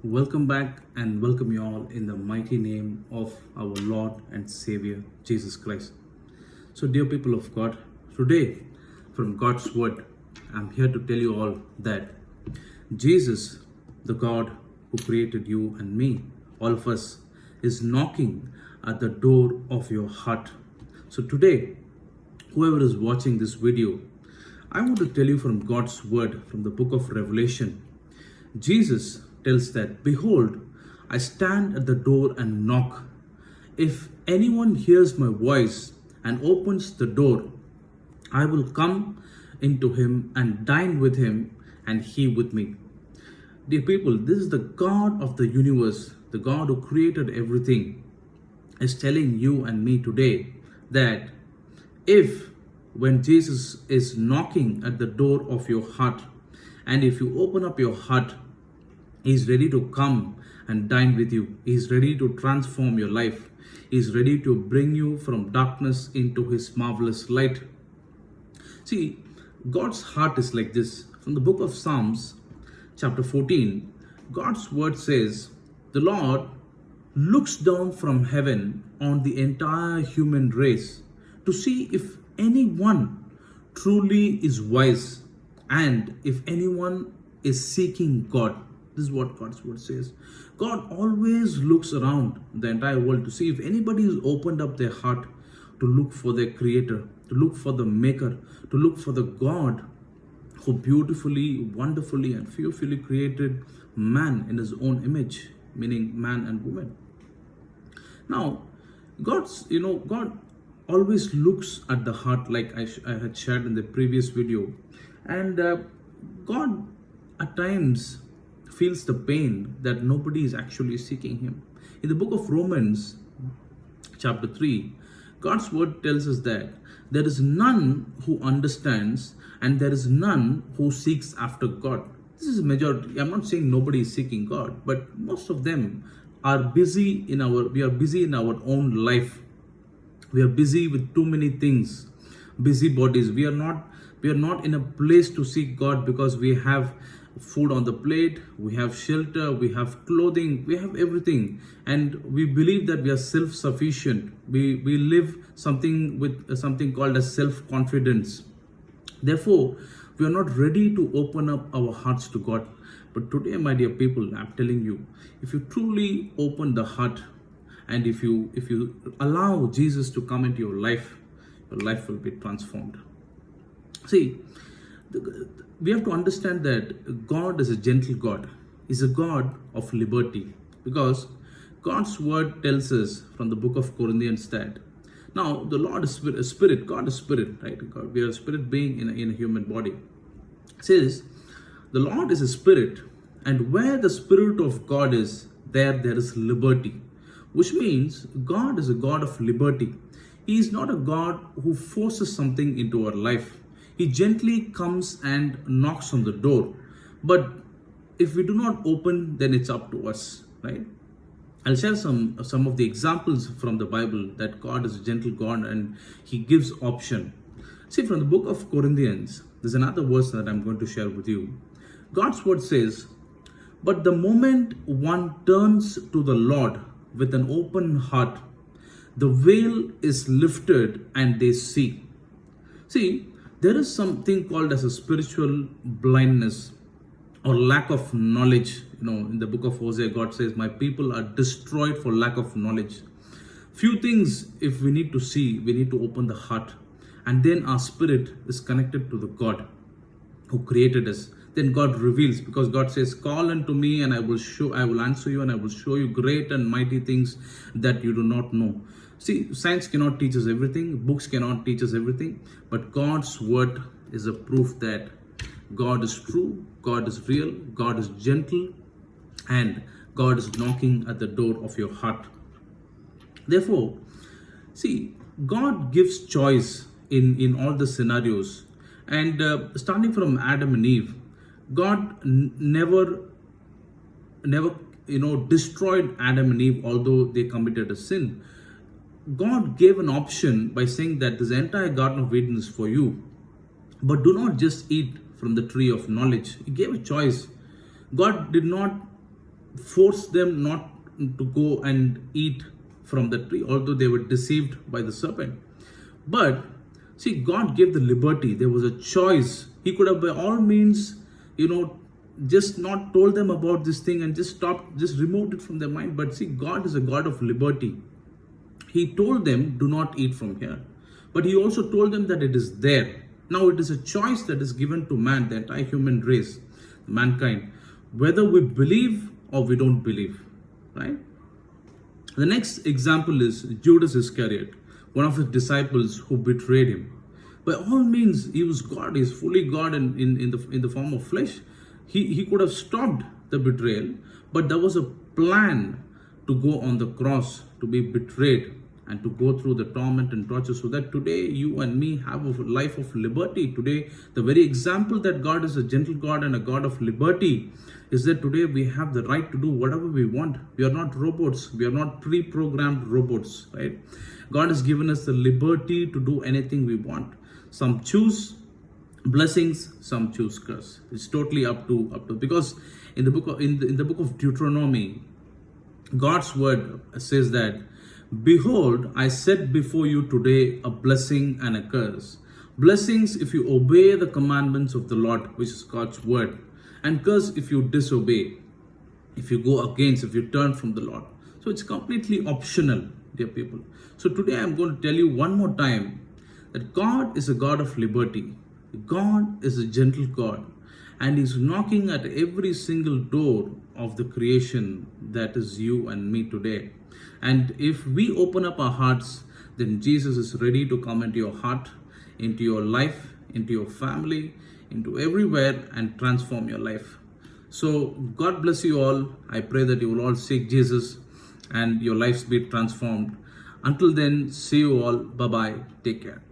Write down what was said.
Welcome back and welcome you all in the mighty name of our Lord and Savior Jesus Christ. So, dear people of God, today from God's Word, I'm here to tell you all that Jesus, the God who created you and me, all of us, is knocking at the door of your heart. So, today, whoever is watching this video, I want to tell you from God's Word from the book of Revelation. Jesus tells that, "Behold, I stand at the door and knock. If anyone hears my voice and opens the door, I will come into him and dine with him and he with me." Dear people, this is the God of the universe, the God who created everything, is telling you and me today that if when Jesus is knocking at the door of your heart, and if you open up your heart, He's ready to come and dine with you. He's ready to transform your life. He's ready to bring you from darkness into His marvelous light. See, God's heart is like this. From the book of Psalms, chapter 14, God's word says, "The Lord looks down from heaven on the entire human race to see if anyone truly is wise and if anyone is seeking God." This is what God's word says. God always looks around the entire world to see if anybody has opened up their heart to look for their creator, to look for the maker, to look for the God who beautifully, wonderfully, and fearfully created man in his own image, meaning man and woman. Now, God always looks at the heart, like I had shared in the previous video. And God at times feels the pain that nobody is actually seeking him. In the book of Romans, chapter 3, God's word tells us that there is none who understands and there is none who seeks after God. This is a majority. I'm not saying nobody is seeking God, but most of them are busy we are busy in our own life. We are busy with too many things, busy bodies. We are not in a place to seek God because we have food on the plate, we have shelter, we have clothing, we have everything, and we believe that we are self-sufficient. We live something with something called as self-confidence. Therefore, we are not ready to open up our hearts to God. But today, my dear people, I'm telling you, if you truly open the heart and if you allow Jesus to come into your life will be transformed. See, we have to understand that God is a gentle God. He's a God of liberty, because God's word tells us from the book of Corinthians that now the Lord is spirit. God is spirit, right? We are a spirit being in a human body. It says the Lord is a spirit, and where the spirit of God is, there is liberty, which means God is a God of liberty. He is not a God who forces something into our life. He gently comes and knocks on the door. But if we do not open, then it's up to us, right? I'll share some of the examples from the Bible that God is a gentle God and He gives option. See, from the book of Corinthians, there's another verse that I'm going to share with you. God's word says, "But the moment one turns to the Lord with an open heart, the veil is lifted and they see." See, there is something called as a spiritual blindness or lack of knowledge. In the book of Hosea, God says, "My people are destroyed for lack of knowledge." Few things, if we need to see, we need to open the heart. And then our spirit is connected to the God who created us. Then God reveals, because God says, "Call unto me and I will answer you and I will show you great and mighty things that you do not know." See, science cannot teach us everything, books cannot teach us everything, but God's word is a proof that God is true, God is real, God is gentle, and God is knocking at the door of your heart. Therefore, see, God gives choice in all the scenarios. And starting from Adam and Eve, God never destroyed Adam and Eve, although they committed a sin. God gave an option by saying that this entire Garden of Eden is for you, but do not just eat from the tree of knowledge. He gave a choice. God did not force them not to go and eat from the tree, although they were deceived by the serpent. But see, God gave the liberty. There was a choice. He could have, by all means, just not told them about this thing and just stopped, just removed it from their mind. But see, God is a God of liberty. He told them, do not eat from here. But he also told them that it is there. Now it is a choice that is given to man, the entire human race, mankind, whether we believe or we don't believe, right? The next example is Judas Iscariot, one of his disciples who betrayed him. By all means, he was God, he is fully God in the form of flesh. He could have stopped the betrayal, but there was a plan to go on the cross, to be betrayed, and to go through the torment and torture, so that today you and me have a life of liberty. Today, the very example that God is a gentle God and a God of liberty is that today we have the right to do whatever we want. We are not robots. We are not pre-programmed robots, right? God has given us the liberty to do anything we want. Some choose blessings, some choose curse. It's totally up to because in the book of Deuteronomy, God's word says that, behold, I set before you today a blessing and a curse. Blessings if you obey the commandments of the Lord, which is God's word, and curse if you disobey, if you go against, if you turn from the Lord. So it's completely optional, dear people. So today I'm going to tell you one more time that God is a God of liberty. God is a gentle God, and He's knocking at every single door of the creation that is you and me today. And if we open up our hearts, then Jesus is ready to come into your heart, into your life, into your family, into everywhere, and transform your life. So God bless you all. I pray that you will all seek Jesus and your lives be transformed. Until then, see you all. Bye-bye. Take care.